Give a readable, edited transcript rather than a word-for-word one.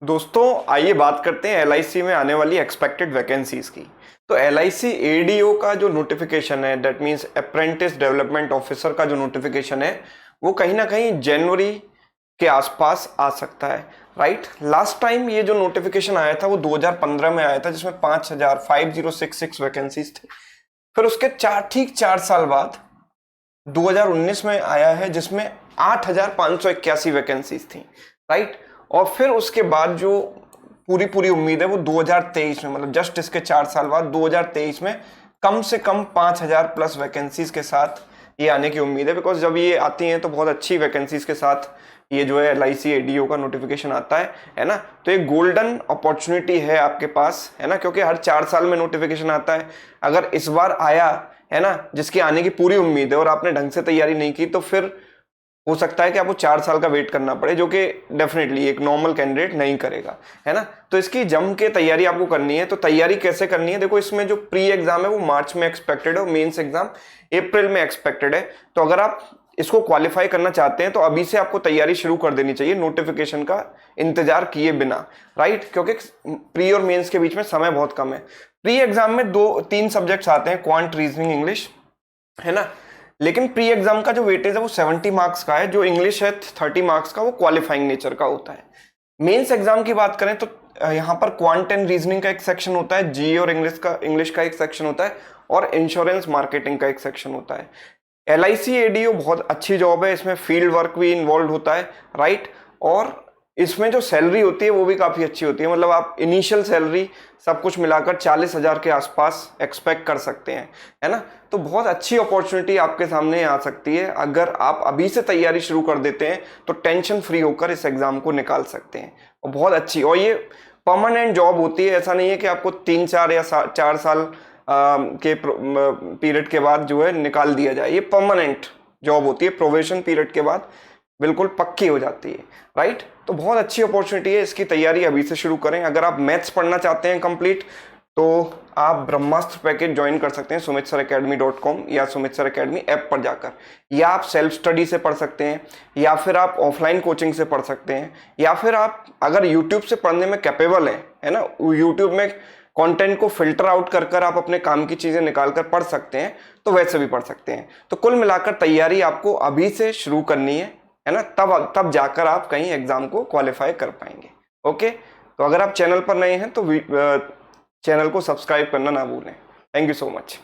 दोस्तों आइए बात करते हैं एलआईसी में आने वाली एक्सपेक्टेड वैकेंसीज की। तो एलआईसी एडीओ का जो नोटिफिकेशन है, that means apprentice development officer का जो नोटिफिकेशन है, वो कहीं ना कहीं जनवरी के आसपास आ सकता है। राइट, लास्ट टाइम ये जो नोटिफिकेशन आया था वो 2015 में आया था, जिसमें 5066 वैकेंसीज थे। फिर उसके ठीक 4 साल बाद 2019 में आया है, जिसमें 8581 वैकेंसीज थी। राइट, और फिर उसके बाद जो पूरी उम्मीद है वो 2023 में, मतलब जस्ट इसके 4 साल बाद 2023 में कम से कम 5000 प्लस वैकेंसीज के साथ ये आने की उम्मीद है। बिकॉज जब ये आती हैं तो बहुत अच्छी वैकेंसीज के साथ ये जो है एलआईसी एडीओ का नोटिफिकेशन आता है ना। तो एक गोल्डन अपॉर्चुनिटी है आपके पास, है ना, क्योंकि हर 4 साल में नोटिफिकेशन आता है। अगर इस बार आया है ना, जिसकी आने की पूरी उम्मीद है, और आपने ढंग से तैयारी नहीं की, तो फिर हो सकता है कि आपको 4 साल का वेट करना पड़े, जो कि डेफिनेटली एक नॉर्मल कैंडिडेट नहीं करेगा, है ना। तो इसकी जम के तैयारी आपको करनी है। तो तैयारी कैसे करनी है? देखो, इसमें जो प्री एग्जाम है वो मार्च में एक्सपेक्टेड है और मेंस एग्जाम अप्रैल में एक्सपेक्टेड है। तो अगर आप इसको क्वालिफाई करना चाहते हैं तो अभी से आपको तैयारी शुरू कर देनी चाहिए, नोटिफिकेशन का इंतजार किए बिना। राइट, क्योंकि प्री और मेंस के बीच में समय बहुत कम है। प्री एग्जाम में 2-3 सब्जेक्ट्स आते हैं, क्वांट, रीजनिंग, इंग्लिश, है ना। लेकिन प्री एग्जाम का जो वेटेज है वो 70 मार्क्स का है। जो इंग्लिश है 30 मार्क्स का, वो क्वालिफाइंग नेचर का होता है। मेंस एग्जाम की बात करें तो यहाँ पर क्वांट एंड रीजनिंग का एक सेक्शन होता है, जीए और इंग्लिश का एक सेक्शन होता है, और इंश्योरेंस मार्केटिंग का एक सेक्शन होता है। एलआईसी एडीओ बहुत अच्छी जॉब है, इसमें फील्ड वर्क भी इन्वॉल्व होता है। राइट, और इसमें जो सैलरी होती है वो भी काफ़ी अच्छी होती है। मतलब आप इनिशियल सैलरी सब कुछ मिलाकर 40,000 के आसपास एक्सपेक्ट कर सकते हैं, है ना। तो बहुत अच्छी अपॉर्चुनिटी आपके सामने आ सकती है। अगर आप अभी से तैयारी शुरू कर देते हैं तो टेंशन फ्री होकर इस एग्ज़ाम को निकाल सकते हैं। और बहुत अच्छी, और ये परमानेंट जॉब होती है। ऐसा नहीं है कि आपको 3-4 या 4 साल के पीरियड के बाद जो है निकाल दिया जाए। ये परमानेंट जॉब होती है, प्रोबेशन पीरियड के बाद बिल्कुल पक्की हो जाती है। राइट, तो बहुत अच्छी अपॉर्चुनिटी है, इसकी तैयारी अभी से शुरू करें। अगर आप मैथ्स पढ़ना चाहते हैं कंप्लीट, तो आप ब्रह्मास्त्र पैकेज ज्वाइन कर सकते हैं sumitsiracademy.com या सुमित सर अकेडमी ऐप पर जाकर, या आप सेल्फ स्टडी से पढ़ सकते हैं, या फिर आप ऑफलाइन कोचिंग से पढ़ सकते हैं, या फिर आप अगर यूट्यूब से पढ़ने में कैपेबल हैं, है ना, यूट्यूब में कंटेंट को फिल्टर आउट कर कर आप अपने काम की चीजें निकाल कर पढ़ सकते हैं, तो वैसे भी पढ़ सकते हैं। तो कुल मिलाकर तैयारी आपको अभी से शुरू करनी है ना, तब जाकर आप कहीं एग्जाम को क्वालिफाई कर पाएंगे। ओके, तो अगर आप चैनल पर नए हैं तो चैनल को सब्सक्राइब करना ना भूलें। Thank you so much.